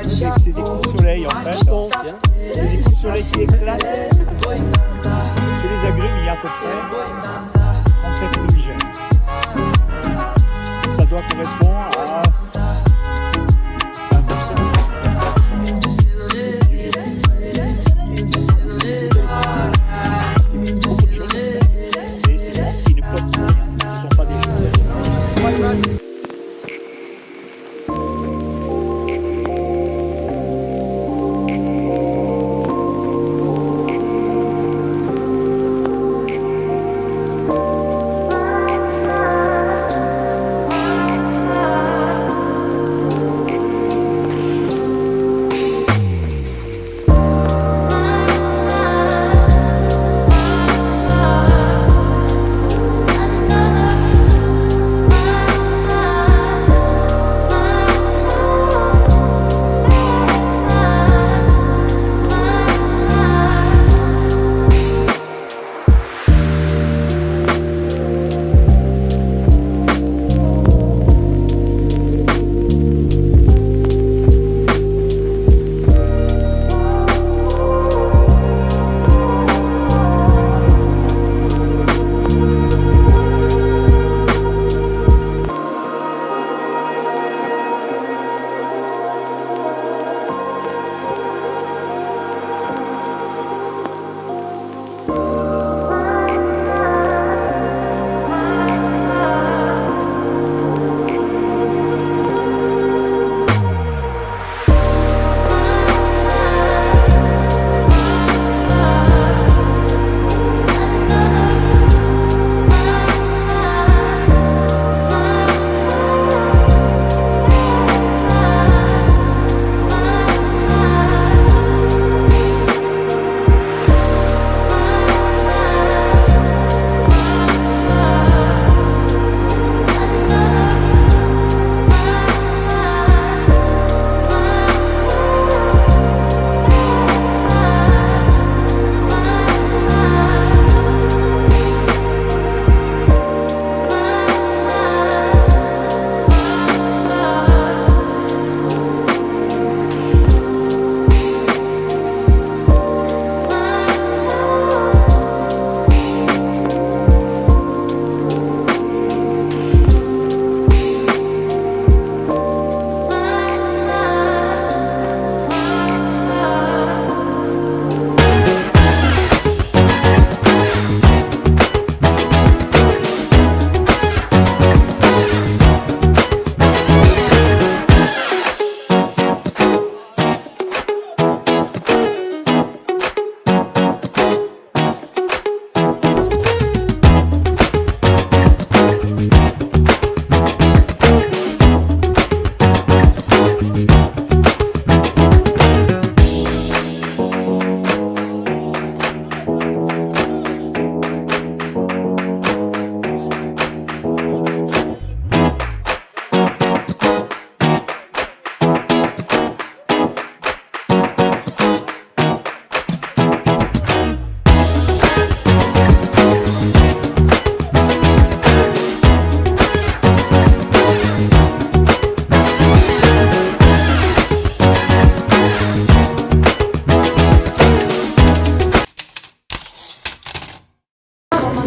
C'est des coups de soleil en fait. C'est des coups de soleil qui éclatent. Chez les agrumes, il y a à peu près 37 000 gènes. Ça doit correspondre à 20%.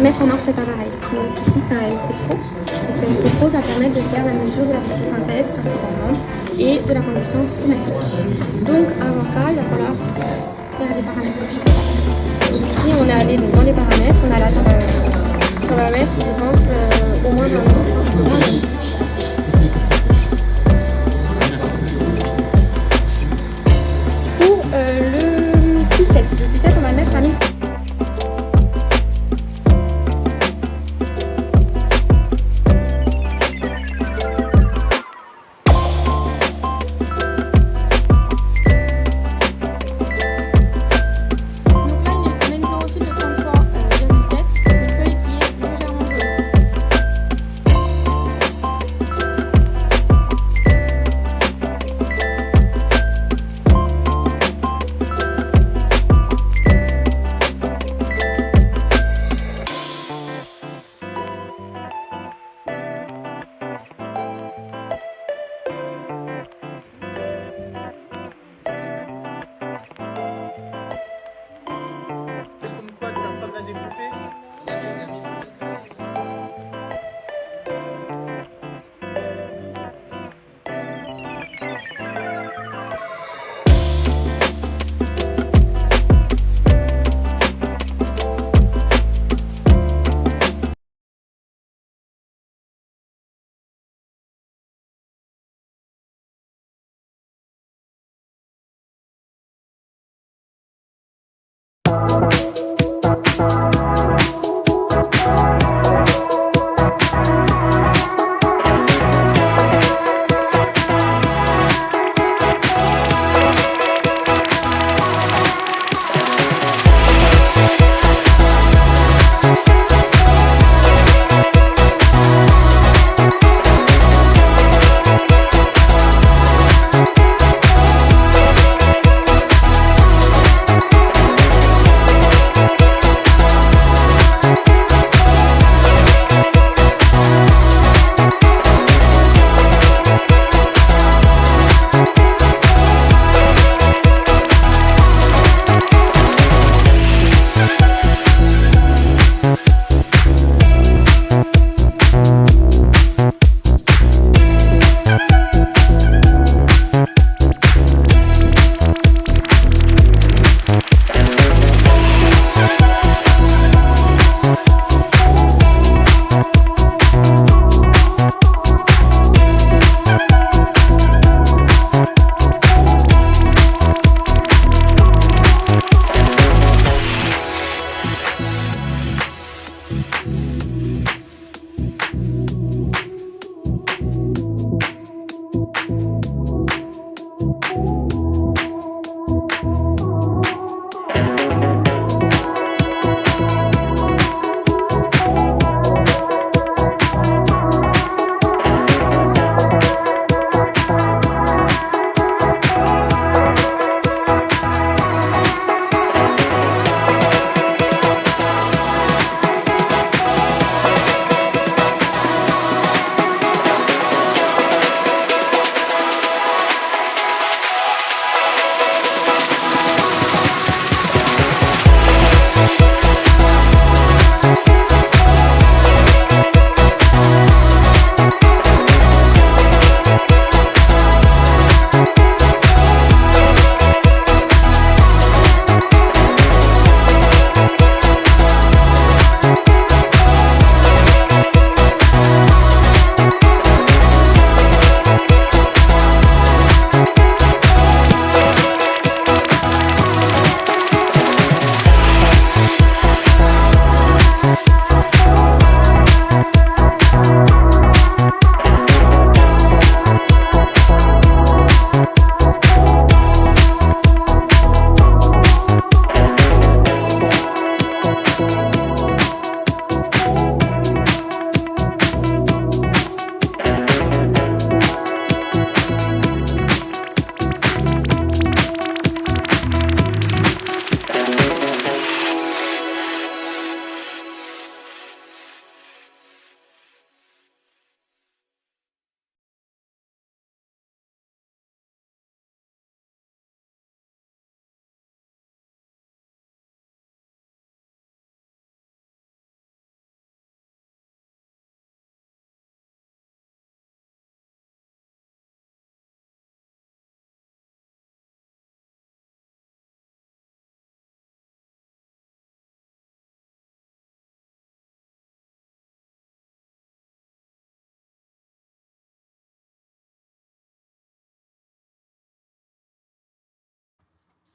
Mettre en marche cet appareil. Donc ici c'est un LC Pro. Et ce LC Pro va permettre de faire la mesure de la photosynthèse principalement et de la combustion somatique. Donc avant ça, il va falloir faire les paramètres. Donc ici on est allé dans les paramètres, on a la paramètre je pense au moins 20 minutes. Pour le Q7, on va le mettre à 1000.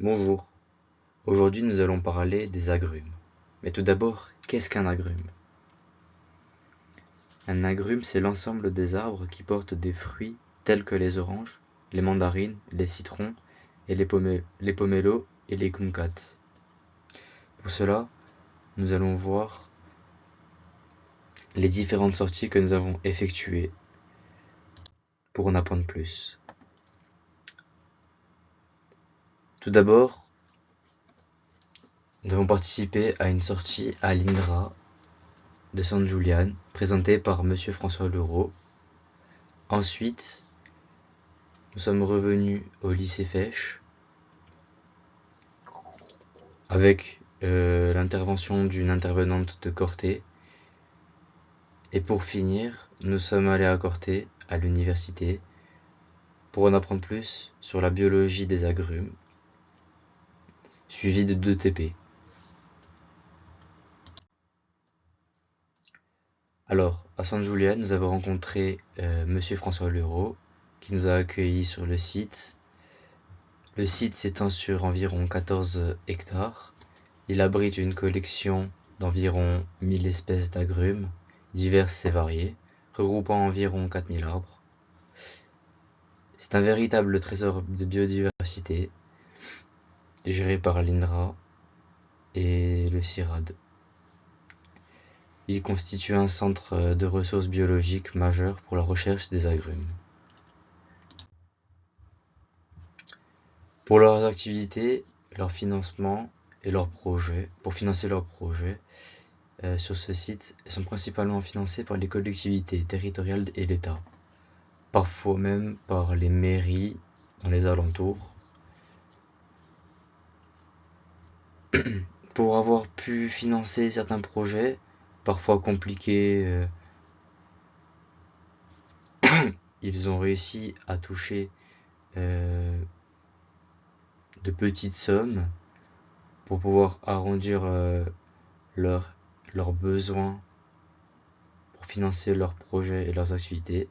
Bonjour, aujourd'hui nous allons parler des agrumes. Mais tout d'abord, qu'est-ce qu'un agrume? Un agrume, c'est l'ensemble des arbres qui portent des fruits tels que les oranges, les mandarines, les citrons, et les pomelos et les kumquats. Pour cela, nous allons voir les différentes sorties que nous avons effectuées pour en apprendre plus. Tout d'abord, nous avons participé à une sortie à l'INRA de San Julián, présentée par Monsieur François Leroux. Ensuite, nous sommes revenus au lycée Fesch avec l'intervention d'une intervenante de Corté. Et pour finir, nous sommes allés à Corté, à l'université, pour en apprendre plus sur la biologie des agrumes, suivi de 2 TP. Alors, à San Julián, nous avons rencontré Monsieur François Leroux, qui nous a accueillis sur le site. Le site s'étend sur environ 14 hectares. Il abrite une collection d'environ 1000 espèces d'agrumes, diverses et variées, regroupant environ 4000 arbres. C'est un véritable trésor de biodiversité, géré par l'INRA et le CIRAD. Il constitue un centre de ressources biologiques majeur pour la recherche des agrumes. Pour leurs activités, leur financement et leurs projets, pour financer leurs projets, sur ce site, elles sont principalement financées par les collectivités territoriales et l'État, parfois même par les mairies dans les alentours. Pour avoir pu financer certains projets, parfois compliqués, ils ont réussi à toucher de petites sommes pour pouvoir arrondir leurs besoins pour financer leurs projets et leurs activités,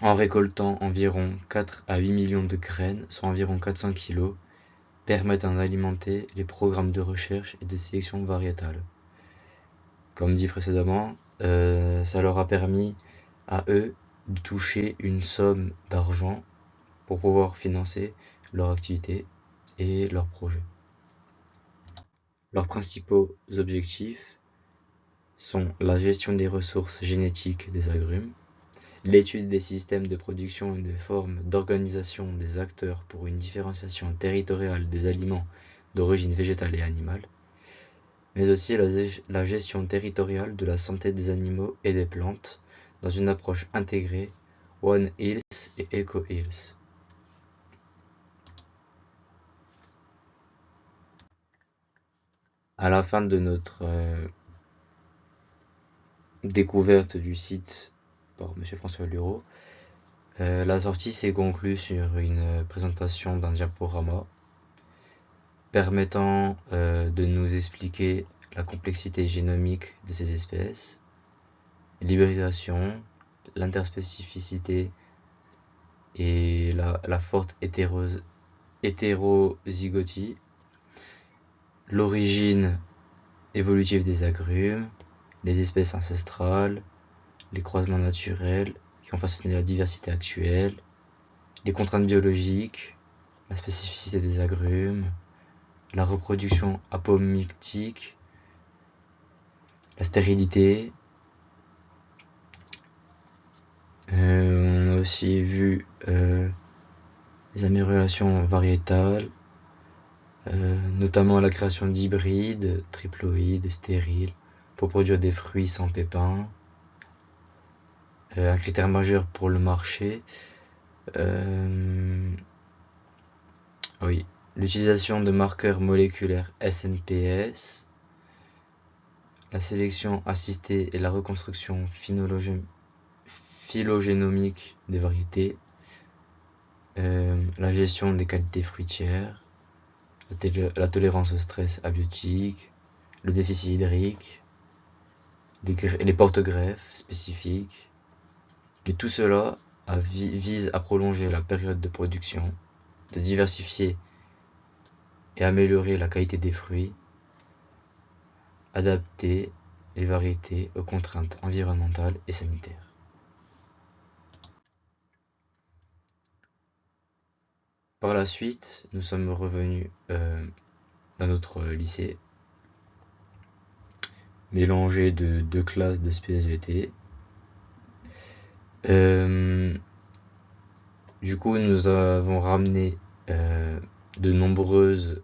en récoltant environ 4 à 8 millions de graines, soit environ 400 kg, permettant d'alimenter les programmes de recherche et de sélection variétale. Comme dit précédemment, ça leur a permis à eux de toucher une somme d'argent pour pouvoir financer leur activité et leurs projets. Leurs principaux objectifs sont la gestion des ressources génétiques des agrumes, l'étude des systèmes de production et des formes d'organisation des acteurs pour une différenciation territoriale des aliments d'origine végétale et animale, mais aussi la gestion territoriale de la santé des animaux et des plantes dans une approche intégrée One Health et Eco Health. À la fin de notre découverte du site par Monsieur François Leroux, la sortie s'est conclue sur une présentation d'un diaporama permettant de nous expliquer la complexité génomique de ces espèces, l'hybridation, l'interspécificité et la forte hétérozygotie, l'origine évolutive des agrumes, les espèces ancestrales, les croisements naturels qui ont façonné la diversité actuelle, les contraintes biologiques, la spécificité des agrumes, la reproduction apomictique, la stérilité. On a aussi vu les améliorations variétales, notamment la création d'hybrides, triploïdes, stériles, pour produire des fruits sans pépins. Un critère majeur pour le marché, oui, l'utilisation de marqueurs moléculaires SNPS, la sélection assistée et la reconstruction phylogénomique des variétés, la gestion des qualités fruitières, la tolérance au stress abiotique, le déficit hydrique, les porte-greffes spécifiques. Et tout cela vise à prolonger la période de production de diversifier et améliorer la qualité des fruits, adapter les variétés aux contraintes environnementales et sanitaires. Par la suite, nous sommes revenus dans notre lycée, mélangé de deux classes de SPSVT. Du coup, nous avons ramené de nombreux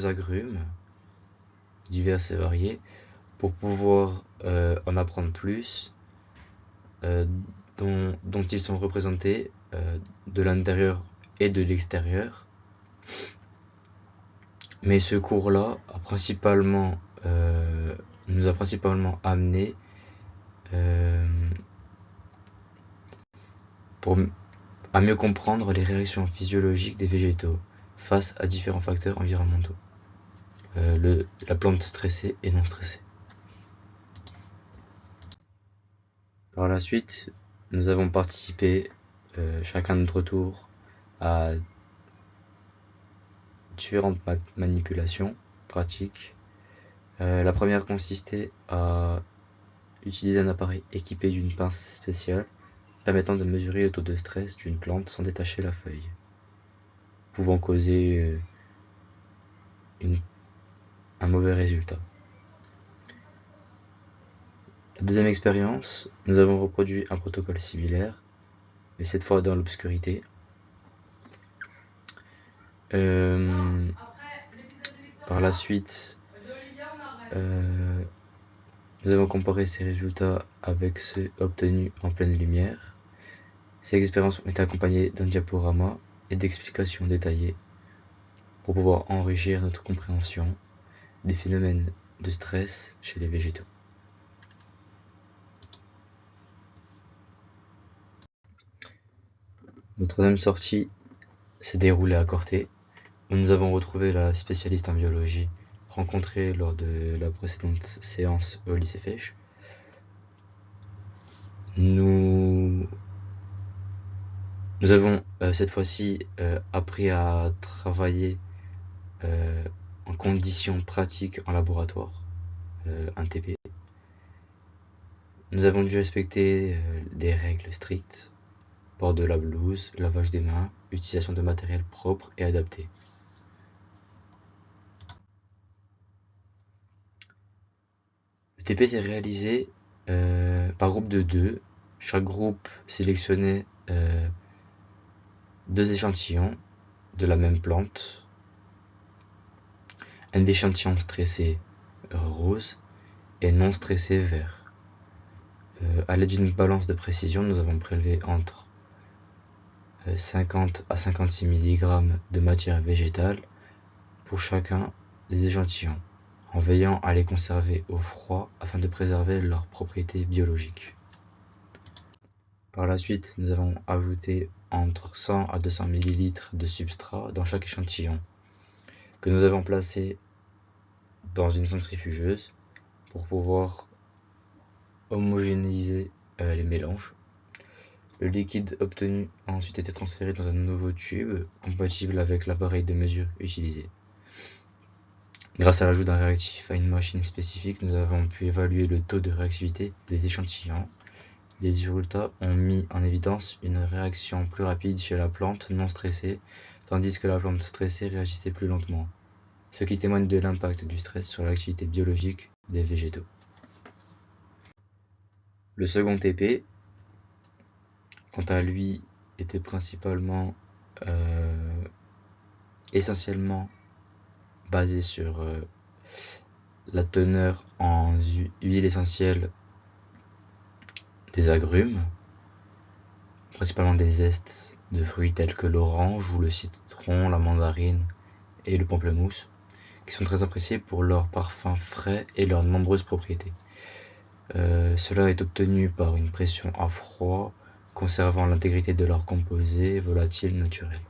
agrumes, divers et variés, pour pouvoir en apprendre plus, dont ils sont représentés de l'intérieur et de l'extérieur. Mais ce cours-là nous a principalement amené à mieux comprendre les réactions physiologiques des végétaux face à différents facteurs environnementaux, la plante stressée et non stressée. Par la suite, nous avons participé chacun de notre tour à différentes manipulations pratiques. La première consistait à utiliser un appareil équipé d'une pince spéciale permettant de mesurer le taux de stress d'une plante sans détacher la feuille, pouvant causer un mauvais résultat. La deuxième expérience, nous avons reproduit un protocole similaire, mais cette fois dans l'obscurité. Par la suite, nous avons comparé ces résultats avec ceux obtenus en pleine lumière. Ces expériences ont été accompagnées d'un diaporama et d'explications détaillées pour pouvoir enrichir notre compréhension des phénomènes de stress chez les végétaux. Notre troisième sortie s'est déroulée à Corté, où nous avons retrouvé la spécialiste en biologie rencontrée lors de la précédente séance au lycée Fesch. Nous avons cette fois-ci appris à travailler en conditions pratiques en laboratoire, un TP. Nous avons dû respecter des règles strictes, port de la blouse, lavage des mains, utilisation de matériel propre et adapté. Le TP s'est réalisé par groupe de 2. Chaque groupe sélectionnait 2 échantillons de la même plante. Un échantillon stressé rose et non stressé vert. À l'aide d'une balance de précision, nous avons prélevé entre 50 à 56 mg de matière végétale pour chacun des échantillons, en veillant à les conserver au froid afin de préserver leurs propriétés biologiques. Par la suite, nous avons ajouté entre 100 à 200 ml de substrat dans chaque échantillon, que nous avons placé dans une centrifugeuse pour pouvoir homogénéiser les mélanges. Le liquide obtenu a ensuite été transféré dans un nouveau tube compatible avec l'appareil de mesure utilisé. Grâce à l'ajout d'un réactif à une machine spécifique, nous avons pu évaluer le taux de réactivité des échantillons. Les résultats ont mis en évidence une réaction plus rapide chez la plante non stressée, tandis que la plante stressée réagissait plus lentement, ce qui témoigne de l'impact du stress sur l'activité biologique des végétaux. Le second TP, quant à lui, était essentiellement basé sur la teneur en huile essentielle des agrumes, principalement des zestes de fruits tels que l'orange ou le citron, la mandarine et le pamplemousse, qui sont très appréciés pour leur parfum frais et leurs nombreuses propriétés. Cela est obtenu par une pression à froid, conservant l'intégrité de leurs composés volatiles naturels.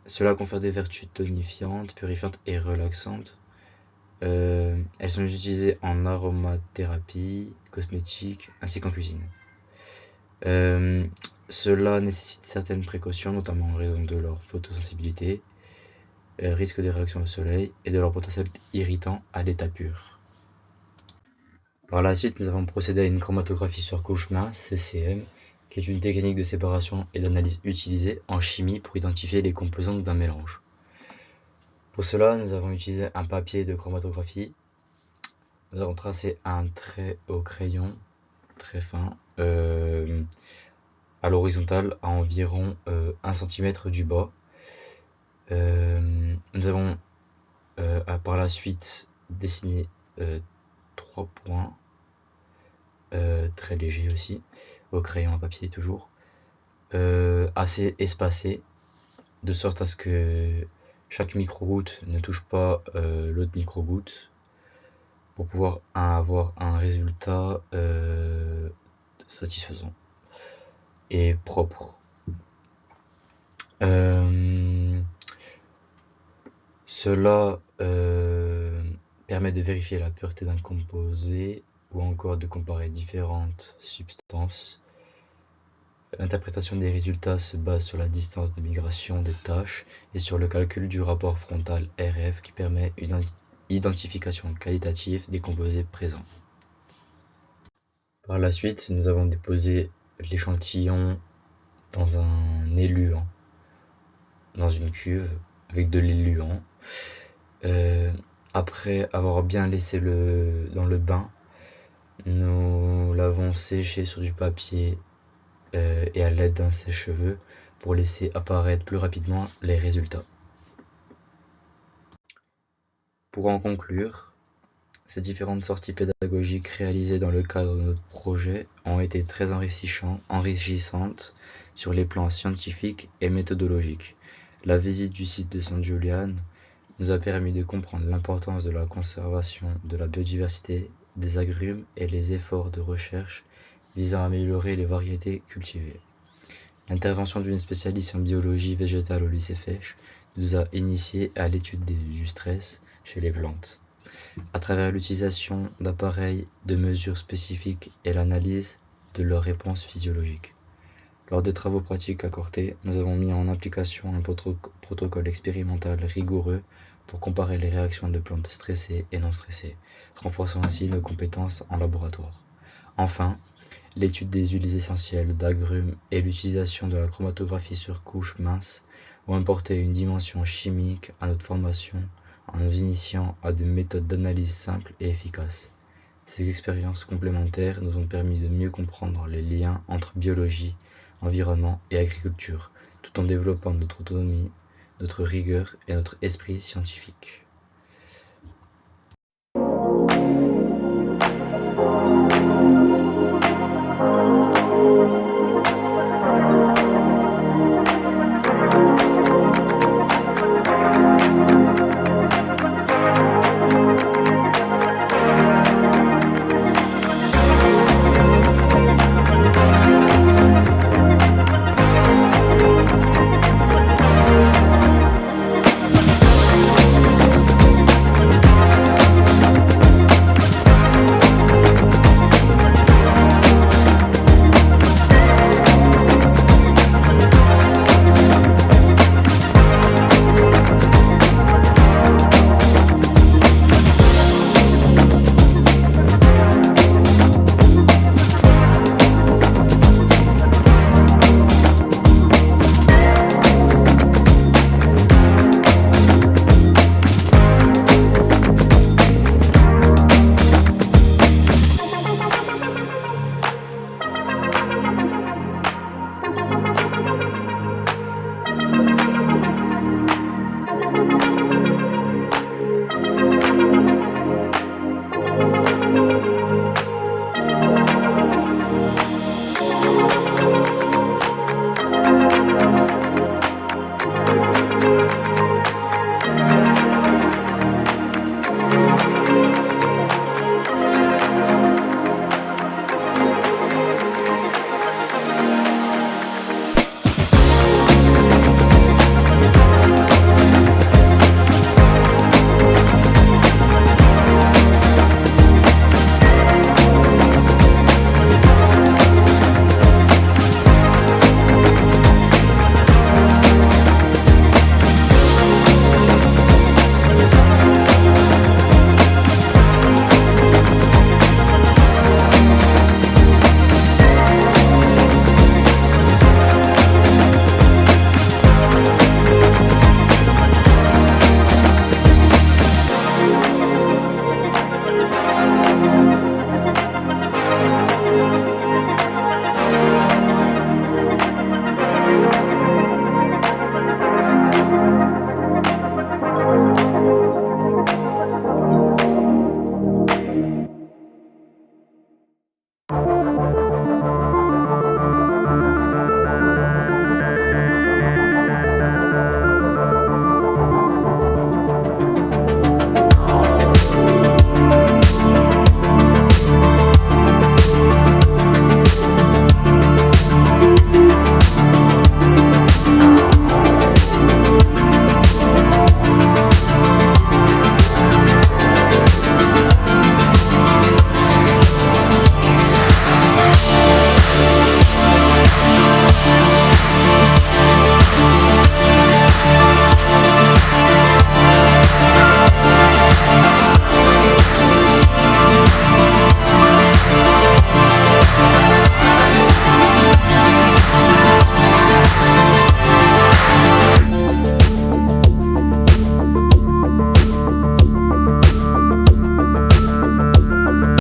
Cela confère des vertus tonifiantes, purifiantes et relaxantes. Elles sont utilisées en aromathérapie, cosmétique, ainsi qu'en cuisine. Cela nécessite certaines précautions, notamment en raison de leur photosensibilité, risque des réactions au soleil et de leur potentiel irritant à l'état pur. Par la suite, nous avons procédé à une chromatographie sur couche mince, CCM, qui est une technique de séparation et d'analyse utilisée en chimie pour identifier les composantes d'un mélange. Pour cela, nous avons utilisé un papier de chromatographie. Nous avons tracé un trait au crayon, très fin, à l'horizontale, à environ 1 cm du bas. Nous avons par la suite dessiné 3 points, très légers aussi, au crayon à papier toujours, assez espacés, de sorte à ce que chaque micro-goutte ne touche pas l'autre micro-goutte, pour pouvoir avoir un résultat satisfaisant et propre. Cela permet de vérifier la pureté d'un composé ou encore de comparer différentes substances. L'interprétation des résultats se base sur la distance de migration des tâches et sur le calcul du rapport frontal RF qui permet une identification qualitative des composés présents. Par la suite, nous avons déposé l'échantillon dans un éluant, dans une cuve avec de l'éluant. Après avoir bien laissé dans le bain, nous l'avons séché sur du papier et à l'aide d'un sèche-cheveux pour laisser apparaître plus rapidement les résultats. Pour en conclure, ces différentes sorties pédagogiques réalisées dans le cadre de notre projet ont été très enrichissantes sur les plans scientifiques et méthodologiques. La visite du site de San Julián nous a permis de comprendre l'importance de la conservation de la biodiversité des agrumes et les efforts de recherche visant à améliorer les variétés cultivées. L'intervention d'une spécialiste en biologie végétale au lycée Fesch nous a initiés à l'étude du stress chez les plantes, à travers l'utilisation d'appareils de mesure spécifiques et l'analyse de leurs réponses physiologiques. Lors des travaux pratiques à Corté, nous avons mis en application un protocole expérimental rigoureux pour comparer les réactions de plantes stressées et non stressées, renforçant ainsi nos compétences en laboratoire. Enfin, l'étude des huiles essentielles d'agrumes et l'utilisation de la chromatographie sur couche mince ont apporté une dimension chimique à notre formation en nous initiant à des méthodes d'analyse simples et efficaces. Ces expériences complémentaires nous ont permis de mieux comprendre les liens entre biologie, environnement et agriculture, tout en développant notre autonomie, notre rigueur et notre esprit scientifique.